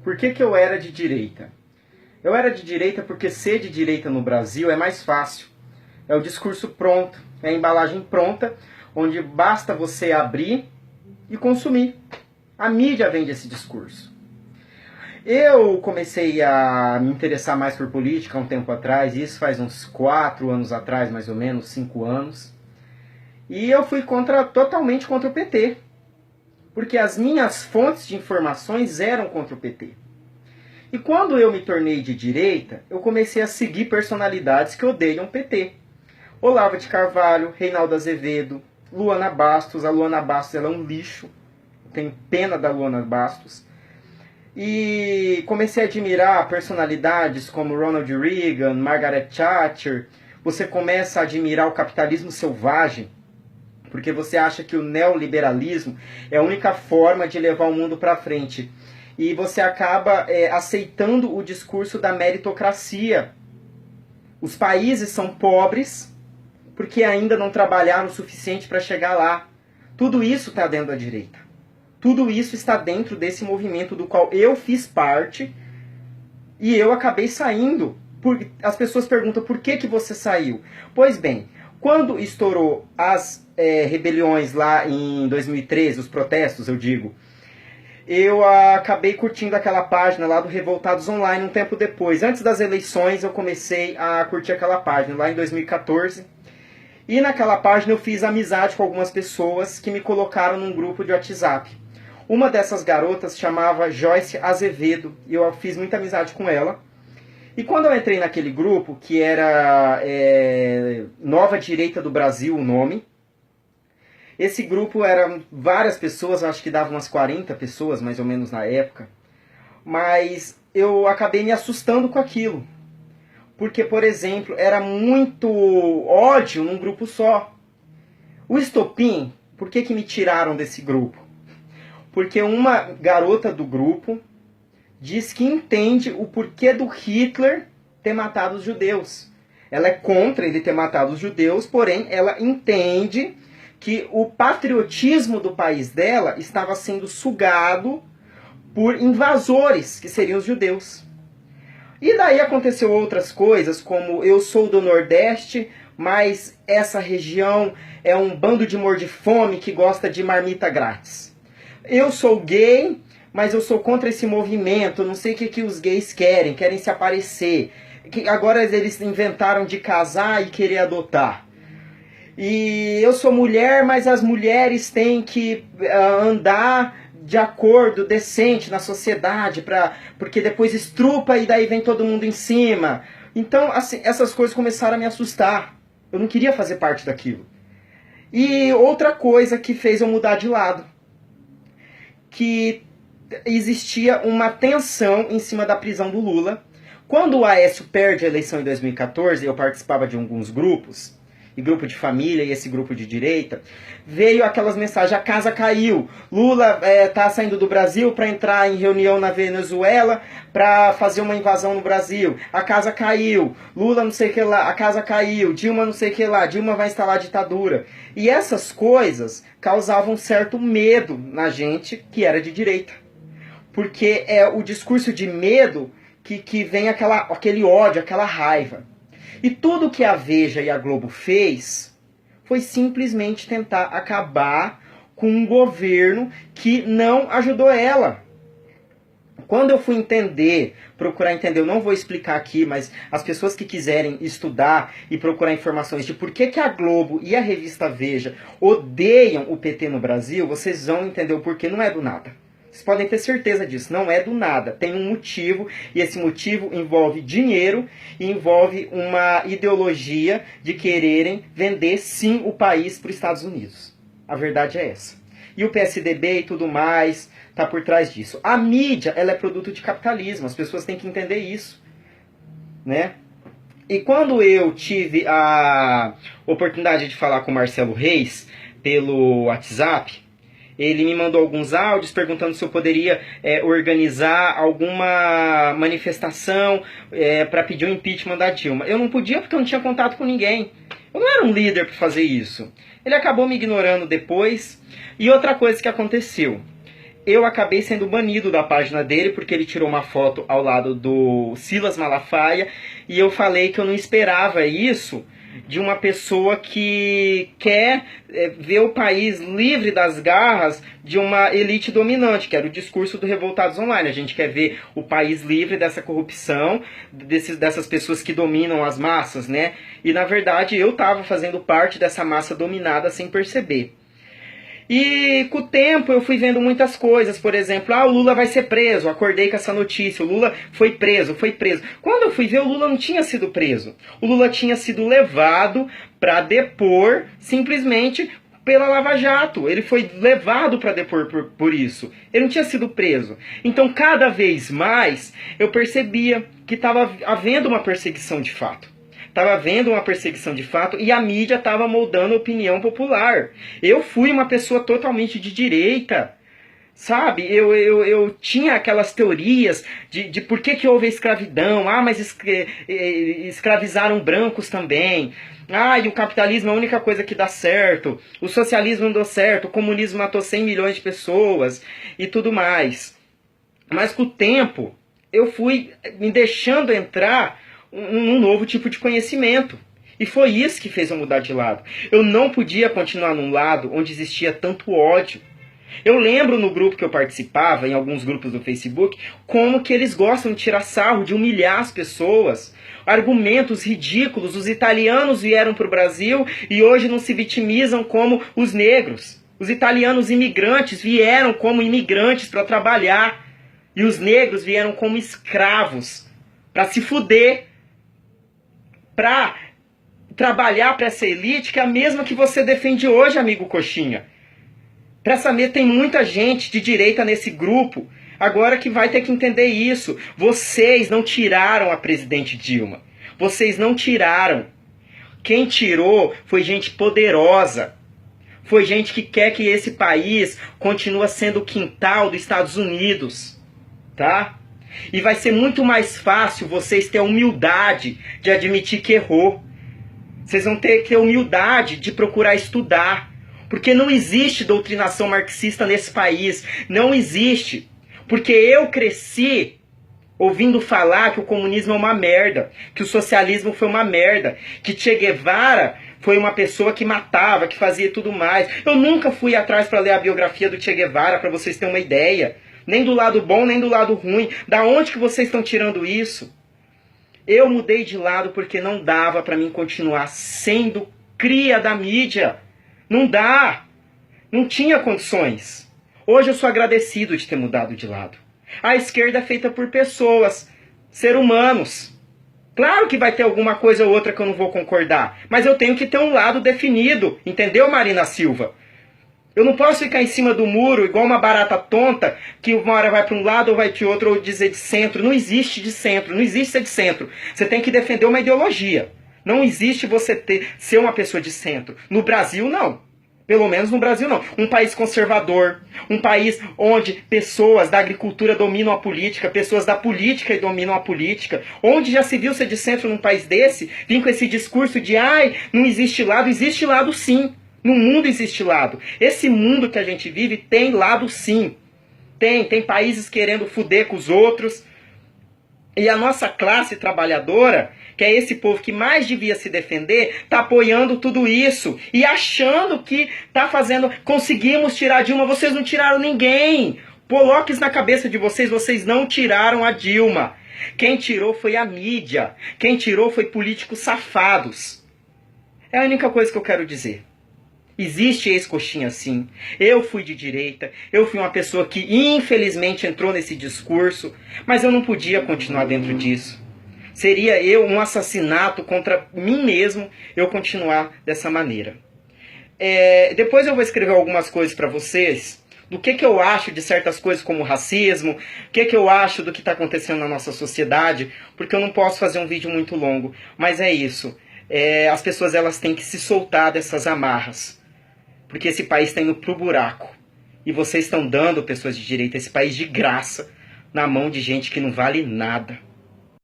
Por que que eu era de direita? Eu era de direita porque ser de direita no Brasil é mais fácil. É o discurso pronto, é a embalagem pronta, onde basta você abrir e consumir. A mídia vende esse discurso. Eu comecei a me interessar mais por política há um tempo atrás, isso faz uns 4 anos atrás, mais ou menos, 5 anos. E eu fui totalmente contra o PT. Porque as minhas fontes de informações eram contra o PT. E quando eu me tornei de direita, eu comecei a seguir personalidades que odeiam o PT. Olavo de Carvalho, Reinaldo Azevedo, Luana Bastos. A Luana Bastos ela é um lixo. Eu tenho pena da Luana Bastos. E comecei a admirar personalidades como Ronald Reagan, Margaret Thatcher. Você começa a admirar o capitalismo selvagem, porque você acha que o neoliberalismo é a única forma de levar o mundo para frente. E você acaba aceitando o discurso da meritocracia. Os países são pobres porque ainda não trabalharam o suficiente para chegar lá. Tudo isso está dentro da direita. Tudo isso está dentro desse movimento do qual eu fiz parte e eu acabei saindo. As pessoas perguntam, por que que você saiu? Pois bem, quando estourou as rebeliões lá em 2013, os protestos, eu digo, eu acabei curtindo aquela página lá do Revoltados Online um tempo depois. Antes das eleições eu comecei a curtir aquela página, lá em 2014. E naquela página eu fiz amizade com algumas pessoas que me colocaram num grupo de WhatsApp. Uma dessas garotas chamava Joyce Azevedo, e eu fiz muita amizade com ela. E quando eu entrei naquele grupo, que era Nova Direita do Brasil o nome, esse grupo era várias pessoas, acho que dava umas 40 pessoas mais ou menos na época, mas eu acabei me assustando com aquilo. Porque, por exemplo, era muito ódio num grupo só. O estopim, por que que me tiraram desse grupo? Porque uma garota do grupo diz que entende o porquê do Hitler ter matado os judeus. Ela é contra ele ter matado os judeus, porém ela entende que o patriotismo do país dela estava sendo sugado por invasores, que seriam os judeus. E daí aconteceu outras coisas, como eu sou do Nordeste, mas essa região é um bando de morde-fome que gosta de marmita grátis. Eu sou gay, mas eu sou contra esse movimento, não sei o que os gays querem se aparecer. Agora eles inventaram de casar e querer adotar. E eu sou mulher, mas as mulheres têm que andar de acordo, decente na sociedade, porque depois estrupa e daí vem todo mundo em cima. Então, assim, essas coisas começaram a me assustar. Eu não queria fazer parte daquilo. E outra coisa que fez eu mudar de lado, que existia uma tensão em cima da prisão do Lula. Quando o Aécio perde a eleição em 2014, eu participava de alguns grupos, e grupo de família e esse grupo de direita, veio aquelas mensagens, a casa caiu, Lula tá saindo do Brasil para entrar em reunião na Venezuela para fazer uma invasão no Brasil, a casa caiu, Lula não sei o que lá, a casa caiu, Dilma não sei o que lá, Dilma vai instalar a ditadura. E essas coisas causavam um certo medo na gente que era de direita. Porque é o discurso de medo que vem aquele ódio, aquela raiva. E tudo que a Veja e a Globo fez foi simplesmente tentar acabar com um governo que não ajudou ela. Quando eu fui procurar entender, eu não vou explicar aqui, mas as pessoas que quiserem estudar e procurar informações de por que a Globo e a revista Veja odeiam o PT no Brasil, vocês vão entender o porquê, não é do nada. Vocês podem ter certeza disso, não é do nada, tem um motivo, e esse motivo envolve dinheiro e envolve uma ideologia de quererem vender sim o país para os Estados Unidos. A verdade é essa. E o PSDB e tudo mais está por trás disso. A mídia, ela é produto de capitalismo, as pessoas têm que entender isso, né? E quando eu tive a oportunidade de falar com o Marcelo Reis pelo WhatsApp, ele me mandou alguns áudios perguntando se eu poderia organizar alguma manifestação para pedir o impeachment da Dilma. Eu não podia porque eu não tinha contato com ninguém. Eu não era um líder para fazer isso. Ele acabou me ignorando depois. E outra coisa que aconteceu. eu acabei sendo banido da página dele, porque ele tirou uma foto ao lado do Silas Malafaia, e eu falei que eu não esperava isso de uma pessoa que quer ver o país livre das garras de uma elite dominante, que era o discurso do Revoltados Online. A gente quer ver o país livre dessa corrupção, dessas pessoas que dominam as massas, né? E na verdade eu estava fazendo parte dessa massa dominada sem perceber. E com o tempo eu fui vendo muitas coisas, por exemplo, o Lula vai ser preso, acordei com essa notícia, o Lula foi preso. Quando eu fui ver, o Lula não tinha sido preso. O Lula tinha sido levado para depor simplesmente pela Lava Jato. Ele foi levado para depor por isso. Ele não tinha sido preso. Então, cada vez mais, eu percebia que estava havendo uma perseguição de fato. Estava havendo uma perseguição de fato e a mídia estava moldando a opinião popular. Eu fui uma pessoa totalmente de direita, sabe? Eu tinha aquelas teorias de por que houve a escravidão. Mas escravizaram brancos também. E o capitalismo é a única coisa que dá certo. O socialismo não deu certo. O comunismo matou 100 milhões de pessoas e tudo mais. Mas com o tempo, eu fui me deixando entrar um novo tipo de conhecimento. E foi isso que fez eu mudar de lado. Eu não podia continuar num lado onde existia tanto ódio. Eu lembro no grupo que eu participava, em alguns grupos do Facebook, como que eles gostam de tirar sarro, de humilhar as pessoas. Argumentos ridículos. Os italianos vieram para o Brasil e hoje não se vitimizam como os negros. Os italianos imigrantes vieram como imigrantes para trabalhar. E os negros vieram como escravos para se fuder, para trabalhar para essa elite que é a mesma que você defende hoje, amigo Coxinha. Para saber, tem muita gente de direita nesse grupo agora que vai ter que entender isso. Vocês não tiraram a presidente Dilma. Vocês não tiraram. Quem tirou foi gente poderosa. Foi gente que quer que esse país continue sendo o quintal dos Estados Unidos. Tá? E vai ser muito mais fácil vocês terem a humildade de admitir que errou. Vocês vão ter que ter humildade de procurar estudar. Porque não existe doutrinação marxista nesse país. Não existe. Porque eu cresci ouvindo falar que o comunismo é uma merda. Que o socialismo foi uma merda. Que Che Guevara foi uma pessoa que matava, que fazia tudo mais. Eu nunca fui atrás para ler a biografia do Che Guevara, para vocês terem uma ideia. Nem do lado bom, nem do lado ruim. Da onde que vocês estão tirando isso? Eu mudei de lado porque não dava para mim continuar sendo cria da mídia. Não dá. Não tinha condições. Hoje eu sou agradecido de ter mudado de lado. A esquerda é feita por pessoas, seres humanos. Claro que vai ter alguma coisa ou outra que eu não vou concordar. Mas eu tenho que ter um lado definido. Entendeu, Marina Silva? Eu não posso ficar em cima do muro igual uma barata tonta, que uma hora vai para um lado ou vai para o outro, ou dizer de centro. Não existe de centro, não existe ser de centro. Você tem que defender uma ideologia. Não existe você ser uma pessoa de centro. No Brasil, não. Pelo menos no Brasil, não. Um país conservador, um país onde pessoas da agricultura dominam a política, pessoas da política dominam a política. Onde já se viu ser de centro num país desse? Vim com esse discurso de, não existe lado. Existe lado sim. No mundo existe lado. Esse mundo que a gente vive tem lado sim. Tem países querendo fuder com os outros. E a nossa classe trabalhadora, que é esse povo que mais devia se defender, está apoiando tudo isso. E achando que está fazendo... Conseguimos tirar a Dilma. Vocês não tiraram ninguém. Coloque isso na cabeça de vocês. Vocês não tiraram a Dilma. Quem tirou foi a mídia. Quem tirou foi políticos safados. É a única coisa que eu quero dizer. Existe ex-coxinha sim. Eu fui de direita, eu fui uma pessoa que infelizmente entrou nesse discurso, mas eu não podia continuar dentro disso. Seria um assassinato contra mim mesmo eu continuar dessa maneira. Depois eu vou escrever algumas coisas para vocês, do que eu acho de certas coisas como racismo, o que eu acho do que está acontecendo na nossa sociedade, porque eu não posso fazer um vídeo muito longo, mas é isso. As pessoas elas têm que se soltar dessas amarras. Porque esse país está indo pro buraco. E vocês estão dando, pessoas de direita, esse país de graça na mão de gente que não vale nada.